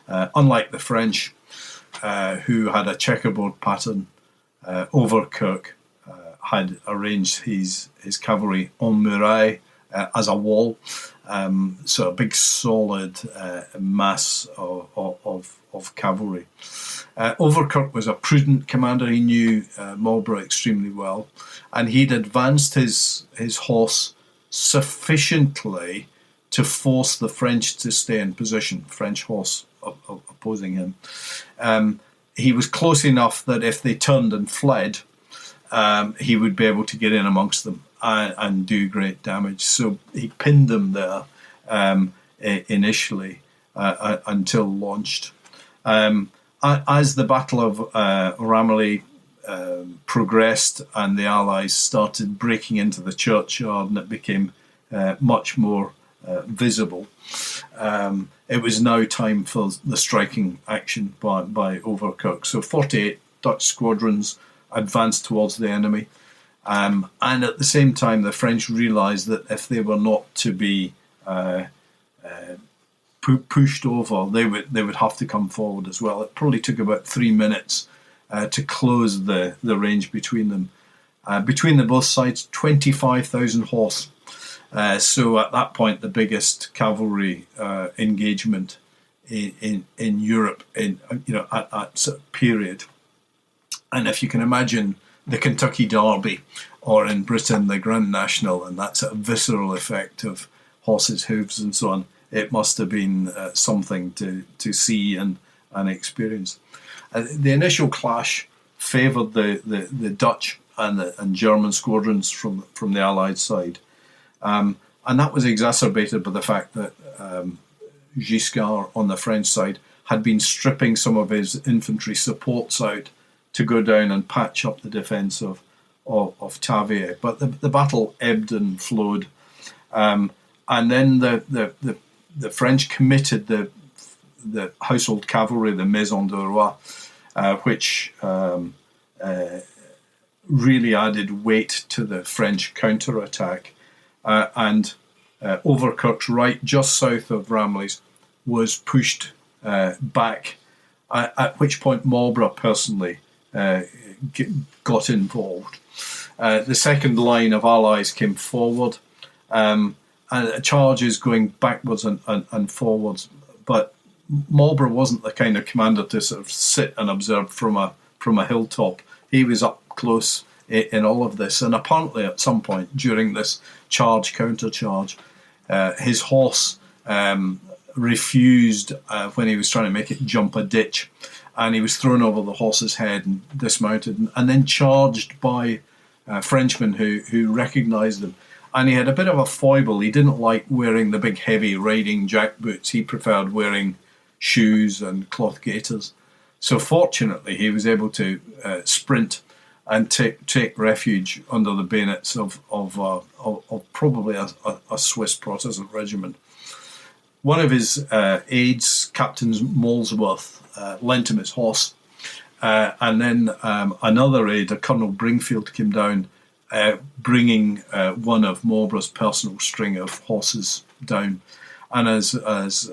Unlike the French, who had a checkerboard pattern, Overkirk had arranged his cavalry en muraille as a wall, so a big solid mass of cavalry. Overkirk was a prudent commander. He knew Marlborough extremely well, and he'd advanced his horse sufficiently to force the French to stay in position, French horse opposing him. He was close enough that if they turned and fled, he would be able to get in amongst them and do great damage. So he pinned them there initially until launched. As the Battle of Ramillies progressed and the Allies started breaking into the churchyard and it became much more visible, it was now time for the striking action by Overkirk. So 48 Dutch squadrons advanced towards the enemy, and at the same time the French realised that if they were not to be pushed over, they would have to come forward as well. It probably took about 3 minutes to close the range between them. Between the both sides, 25,000 horse. So at that point, the biggest cavalry engagement in Europe at that sort of period. And if you can imagine the Kentucky Derby, or in Britain the Grand National, and that sort of visceral effect of horses' hooves and so on, it must have been something to see and experience. The initial clash favoured the Dutch and German squadrons from the Allied side. And that was exacerbated by the fact that Giscard on the French side had been stripping some of his infantry supports out to go down and patch up the defence of Tavier. But the battle ebbed and flowed. And then the French committed the household cavalry, the Maison de Roi, which really added weight to the French counterattack. And Overkirk's right, just south of Ramillies, was pushed back, at which point Marlborough personally got involved. The second line of allies came forward, and charges going backwards and forwards. But Marlborough wasn't the kind of commander to sort of sit and observe from a hilltop. He was up close in all of this, and apparently at some point during this counter-charge, his horse refused when he was trying to make it jump a ditch, and he was thrown over the horse's head and dismounted, and then charged by Frenchmen who recognised him. And he had a bit of a foible. He didn't like wearing the big heavy riding jackboots. He preferred wearing shoes and cloth gaiters. So fortunately he was able to sprint and take refuge under the bayonets of probably a Swiss Protestant regiment. One of his aides, Captain Molesworth, lent him his horse, and then another aide, Colonel Bringfield, came down, bringing one of Marlborough's personal string of horses down. And as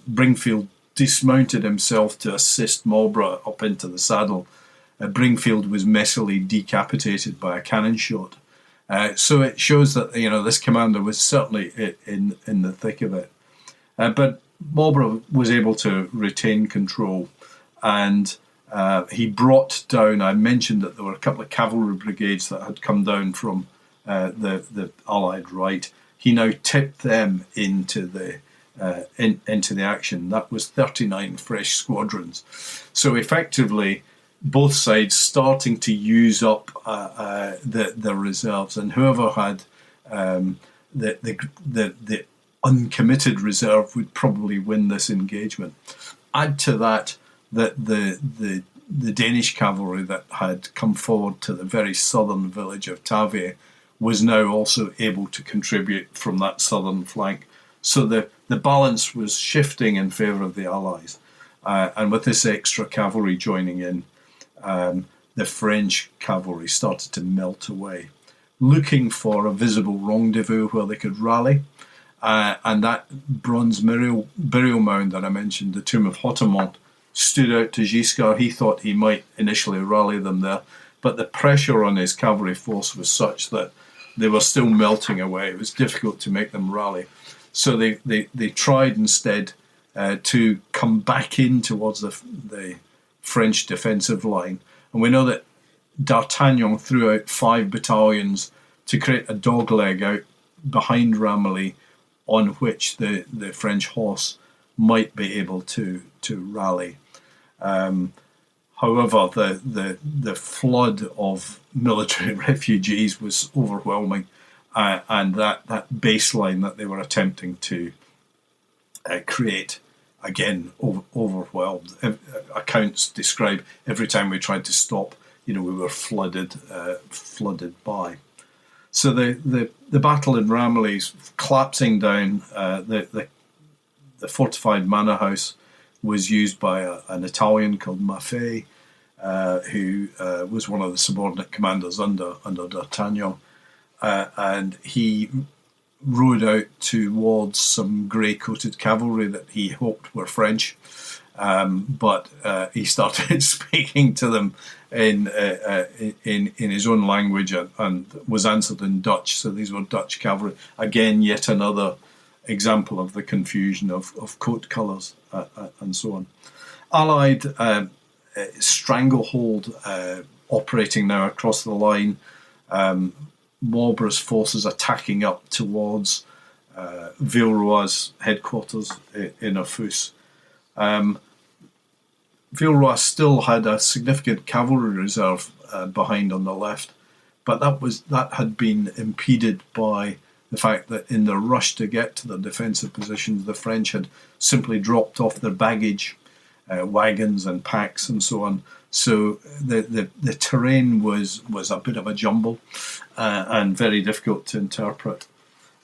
Bringfield dismounted himself to assist Marlborough up into the saddle, Bringfield was messily decapitated by a cannon shot. So it shows that this commander was certainly in the thick of it. But Marlborough was able to retain control, and he brought down, I mentioned that there were a couple of cavalry brigades that had come down from the Allied right. He now tipped them into the action. That was 39 fresh squadrons. So effectively, both sides starting to use up the reserves, and whoever had the uncommitted reserve would probably win this engagement. Add to that the Danish cavalry that had come forward to the very southern village of Tavia was now also able to contribute from that southern flank. So the balance was shifting in favour of the Allies. And with this extra cavalry joining in, the French cavalry started to melt away, looking for a visible rendezvous where they could rally. And that bronze burial mound that I mentioned, the tomb of Hautemont, stood out to Giscard. He thought he might initially rally them there, but the pressure on his cavalry force was such that they were still melting away. It was difficult to make them rally. So they tried instead to come back in towards the French defensive line. And we know that D'Artagnan threw out 5 battalions to create a dogleg out behind Ramillies, on which the French horse might be able to rally. However, the flood of military refugees was overwhelming, and that baseline that they were attempting to create, again, overwhelmed. Accounts describe every time we tried to stop, we were flooded by. So the battle in Ramillies, collapsing down, the fortified manor house was used by an Italian called Maffei, who was one of the subordinate commanders under D'Artagnan, and he rode out towards some grey-coated cavalry that he hoped were French, but he started speaking to them in his own language and was answered in Dutch. So these were Dutch cavalry. Again, yet another example of the confusion of coat colours and so on. Allied stranglehold operating now across the line. Marlborough's forces attacking up towards Villeroy's headquarters in Afus. Villeroy still had a significant cavalry reserve behind on the left, but that had been impeded by the fact that in the rush to get to the defensive positions, the French had simply dropped off their baggage, wagons and packs and so on. So the terrain was a bit of a jumble and very difficult to interpret.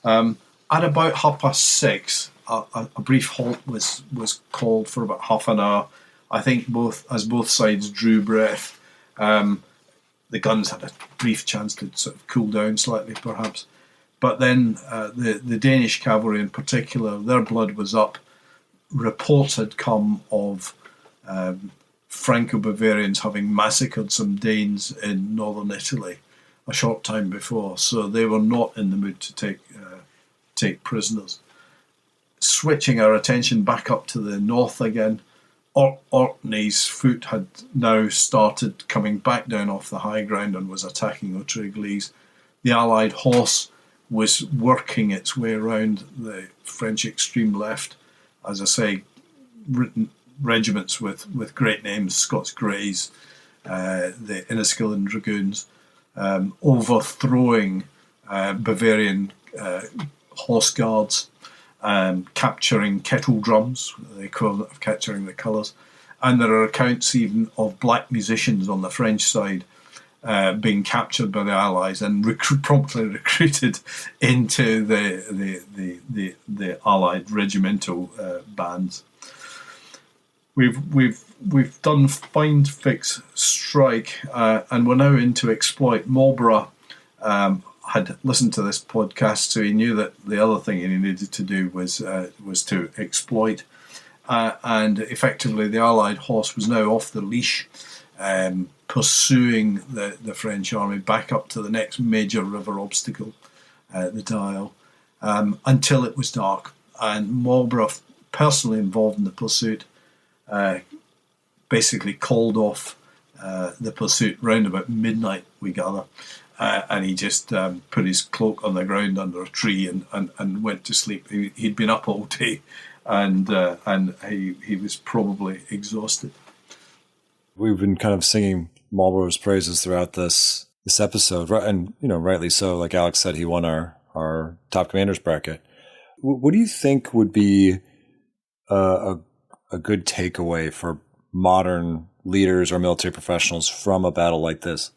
At about 6:30, a brief halt was called for about half an hour, I think both sides drew breath, the guns had a brief chance to sort of cool down slightly, perhaps. But then the Danish cavalry in particular, their blood was up. Reports had come of Franco-Bavarians having massacred some Danes in northern Italy a short time before, so they were not in the mood to take prisoners. Switching our attention back up to the north again, Orkney's foot had now started coming back down off the high ground and was attacking Otriglis. The Allied horse was working its way around the French extreme left. As I say, regiments with great names, Scots Greys, the Inniskillen Dragoons, overthrowing Bavarian horse guards, capturing kettle drums, the equivalent of capturing the colours. And there are accounts even of black musicians on the French side being captured by the Allies and promptly recruited into the Allied regimental bands. We've done find, fix, strike, and we're now into exploit. Marlborough had listened to this podcast, so he knew that the other thing he needed to do was to exploit. And effectively, the Allied horse was now off the leash, pursuing the French army back up to the next major river obstacle, the Dial, until it was dark. And Marlborough, personally involved in the pursuit, basically called off the pursuit round about midnight, we gather. And he just put his cloak on the ground under a tree and went to sleep. He'd been up all day, and he was probably exhausted. We've been kind of singing Marlborough's praises throughout this episode, and rightly so. Like Alex said, he won our top commanders bracket. What do you think would be a good takeaway for modern leaders or military professionals from a battle like this?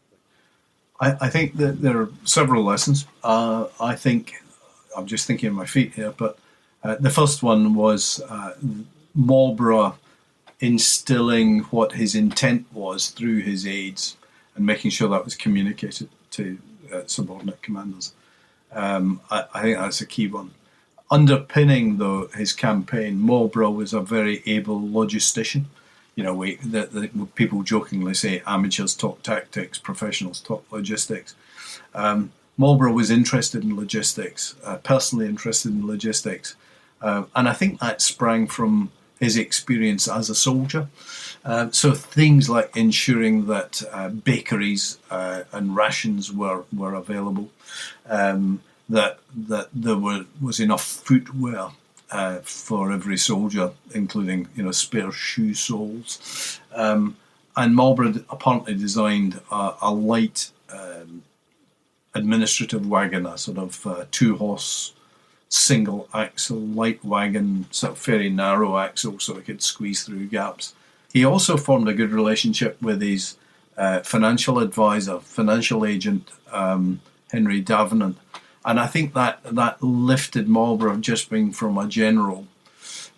I think that there are several lessons. I think, I'm just thinking on my feet here, but the first one was Marlborough instilling what his intent was through his aides and making sure that was communicated to subordinate commanders. I think that's a key one. Underpinning, though, his campaign, Marlborough was a very able logistician. The people jokingly say amateurs talk tactics, professionals talk logistics. Marlborough was interested in logistics, personally interested in logistics. And I think that sprang from his experience as a soldier. So things like ensuring that bakeries and rations were available, that there was enough footwear for every soldier, including spare shoe soles. And Marlborough apparently designed a light administrative wagon, a sort of 2-horse single axle light wagon, sort of very narrow axle, so it could squeeze through gaps. He also formed a good relationship with his financial advisor, financial agent, Henry Davenant. And I think that lifted Marlborough just being from a general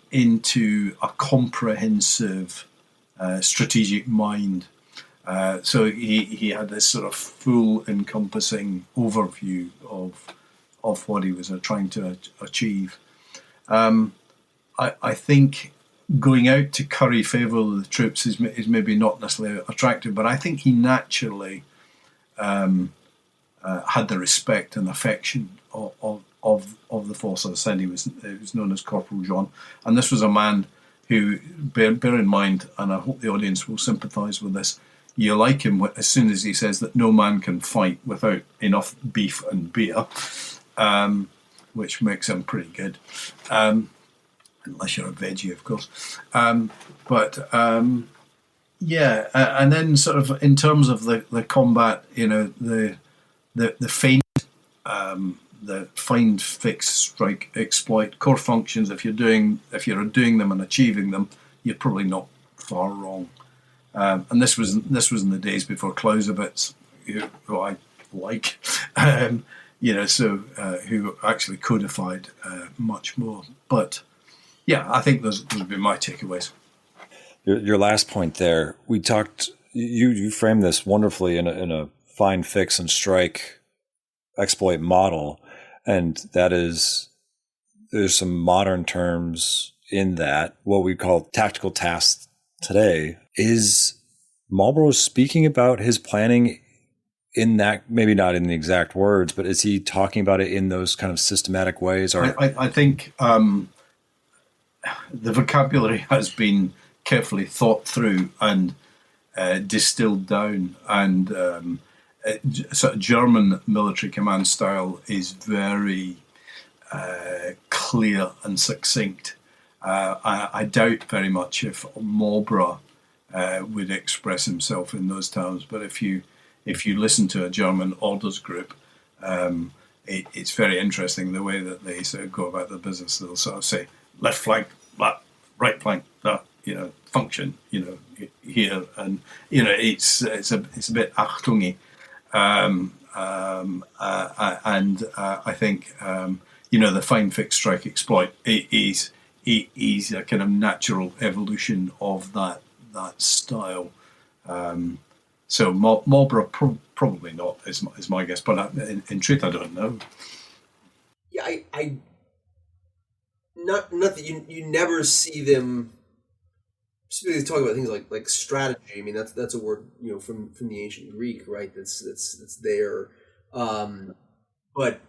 into a comprehensive strategic mind. So he had this sort of full encompassing overview of what he was trying to achieve. I think going out to curry favour with the troops is maybe not necessarily attractive, but I think he naturally had the respect and affection of the force. As I said, he was known as Corporal John, and this was a man who, bear in mind, and I hope the audience will sympathise with this, you like him as soon as he says that no man can fight without enough beef and beer, which makes him pretty good, unless you're a veggie, of course. Yeah, and then sort of in terms of the combat, the feint, the find, fix, strike, exploit, core functions. If you're doing them and achieving them, you're probably not far wrong. And this was in the days before Clausewitz, who I like, who actually codified much more. But yeah, I think those would be my takeaways. your last point there, we talked. You framed this wonderfully in a find, fix, and strike exploit model, and that is there's some modern terms in that what we call tactical tasks today. Is Marlborough speaking about his planning in that, maybe not in the exact words, but is he talking about it in those kind of systematic ways? Or I think the vocabulary has been carefully thought through and distilled down, and sort of German military command style is very clear and succinct. I doubt very much if Marlborough would express himself in those terms, but if you listen to a German orders group, it's very interesting the way that they sort of go about their business. They'll sort of say left flank, that, right flank, that, function, here, and it's a bit Achtungy, and I think the find, fix, strike, exploit is a kind of natural evolution of that style. So Marlborough probably not is my guess, but in truth I don't know. Yeah, I not that you never see them specifically talk about things like strategy. I mean that's a word from the ancient Greek, right? That's there, but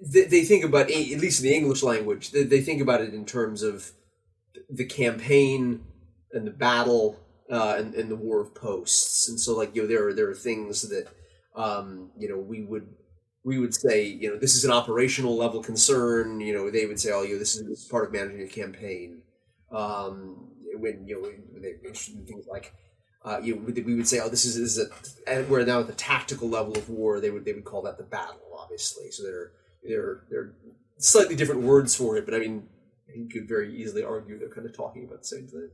they think about, at least in the English language, they think about it in terms of the campaign and the battle. And the War of Posts, and so there are things that we would say this is an operational level concern. They would say, this is part of managing a campaign. When they're interested in things like we would say, this is and we're now at the tactical level of war. They would call that the battle, obviously. So they're slightly different words for it, but I mean you could very easily argue they're kind of talking about the same thing.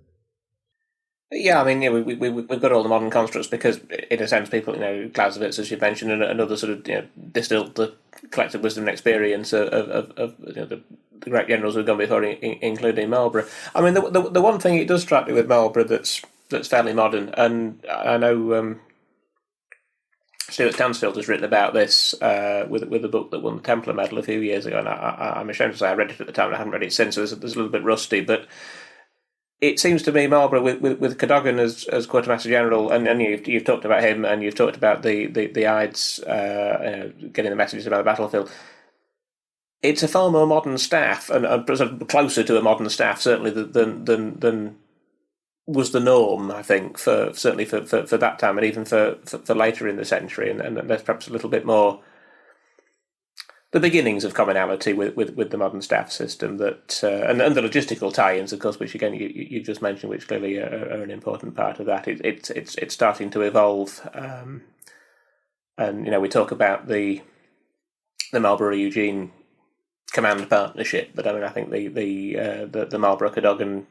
Yeah, I mean, we've got all the modern constructs because, in a sense, people, Clausewitz, as you mentioned, and other sort of, distilled the collective wisdom and experience of the great generals who've gone before, including Marlborough. I mean, the one thing it does strike me with Marlborough that's fairly modern, and I know Stuart Stansfield has written about this with a book that won the Templar Medal a few years ago, and I'm ashamed to say I read it at the time and I haven't read it since, so there's a little bit rusty, but it seems to me Marlborough with Cadogan as Quartermaster General, and you've talked about him, and you've talked about the Ides getting the messages about the battlefield. It's a far more modern staff, and closer to a modern staff certainly than was the norm, I think, certainly for that time, and even for later in the century, and there's perhaps a little bit more the beginnings of commonality with the modern staff system that and the logistical tie-ins, of course, which again you just mentioned, which clearly are an important part of that. It's starting to evolve, and we talk about the Marlborough-Eugene command partnership, but I mean I think the Marlborough-Cadogan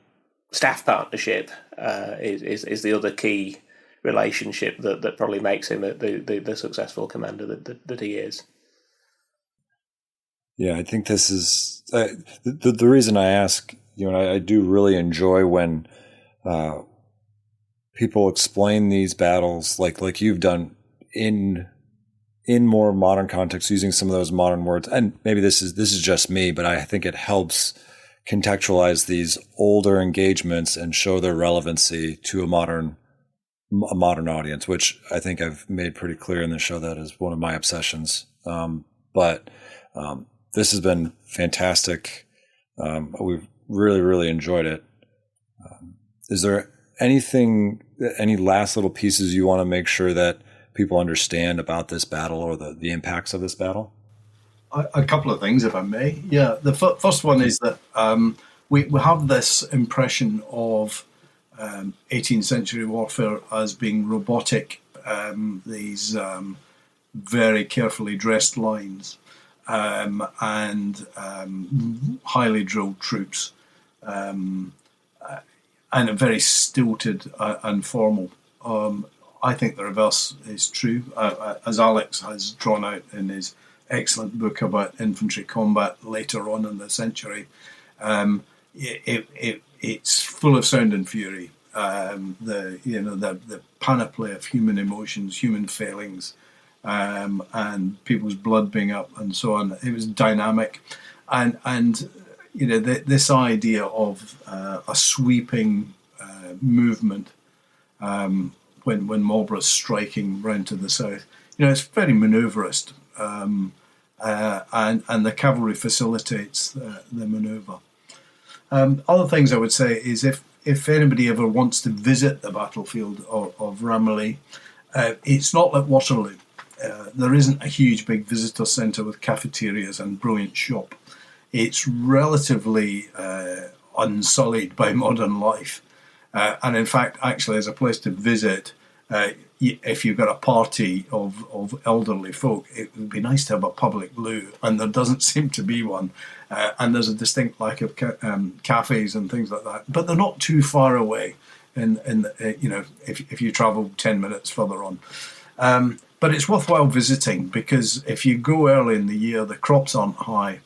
staff partnership is the other key relationship that probably makes him the successful commander that he is. Yeah, I think this is the reason I ask. I do really enjoy when people explain these battles like you've done in more modern context, using some of those modern words. And maybe this is just me, but I think it helps contextualize these older engagements and show their relevancy to a modern audience, which I think I've made pretty clear in the show that is one of my obsessions. But this has been fantastic. We've really, really enjoyed it. Is there any last little pieces you want to make sure that people understand about this battle or the impacts of this battle? A couple of things, if I may. Yeah, the first one is that we have this impression of 18th century warfare as being robotic, these very carefully dressed lines, and highly drilled troops, and a very stilted and formal. I think the reverse is true, as Alex has drawn out in his excellent book about infantry combat later on in the century. It's full of sound and fury. the panoply of human emotions, human failings, and people's blood being up and so on. It was dynamic, and this idea of a sweeping movement when Marlborough's striking round to the south. It's very manoeuvrist, and the cavalry facilitates the manoeuvre. Other things I would say is if anybody ever wants to visit the battlefield of Ramillies, it's not like Waterloo. There isn't a huge big visitor centre with cafeterias and brilliant shop. It's relatively unsullied by modern life. And in fact, actually, as a place to visit, if you've got a party of elderly folk, it would be nice to have a public loo, and there doesn't seem to be one. And there's a distinct lack of cafes and things like that. But they're not too far away, if you travel 10 minutes further on. But it's worthwhile visiting, because if you go early in the year, the crops aren't high.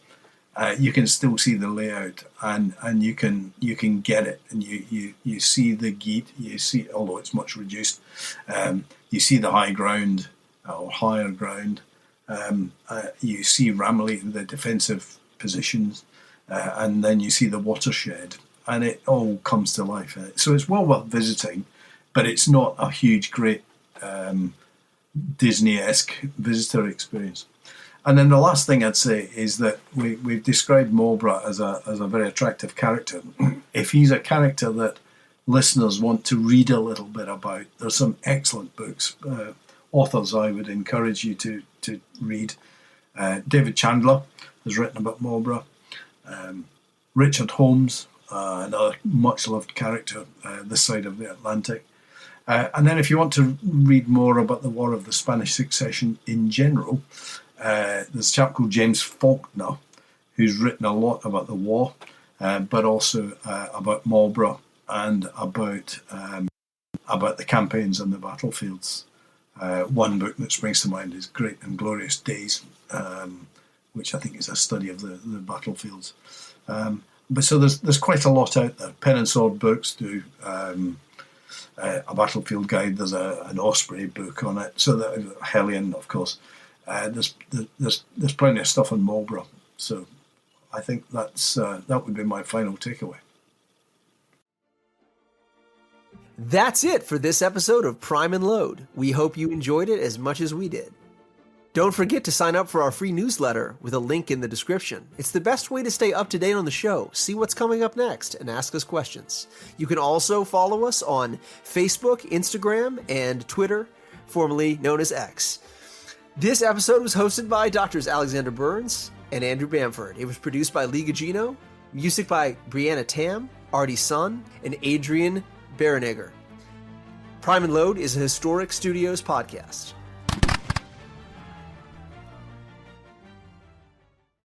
You can still see the layout, and you can get it, and you see the gate. You see, although it's much reduced, you see the high ground or higher ground. You see Ramillies, the defensive positions, and then you see the watershed, and it all comes to life. So it's well worth visiting, but it's not a huge, great Disney-esque visitor experience. And then the last thing I'd say is that we've described Marlborough as a very attractive character. If he's a character that listeners want to read a little bit about, there's some excellent books. Authors I would encourage you to read. David Chandler has written about Marlborough. Richard Holmes, another much-loved character this side of the Atlantic. And then if you want to read more about the War of the Spanish Succession in general, there's a chap called James Faulkner, who's written a lot about the war, but also about Marlborough and about the campaigns and the battlefields. One book that springs to mind is Great and Glorious Days, which I think is a study of the battlefields. But so there's quite a lot out there. Pen and Sword books do a battlefield guide. There's an Osprey book on it. So that Hellion, of course. There's plenty of stuff on Marlborough. So I think that would be my final takeaway. That's it for this episode of Prime and Load. We hope you enjoyed it as much as we did. Don't forget to sign up for our free newsletter with a link in the description. It's the best way to stay up to date on the show, see what's coming up next, and ask us questions. You can also follow us on Facebook, Instagram, and Twitter, formerly known as X. This episode was hosted by Drs. Alexander Burns and Andrew Bamford. It was produced by Lee Gugino, music by Brianna Tam, Artie Sun, and Adrian Berenegger. Prime and Load is a Historic Studios podcast.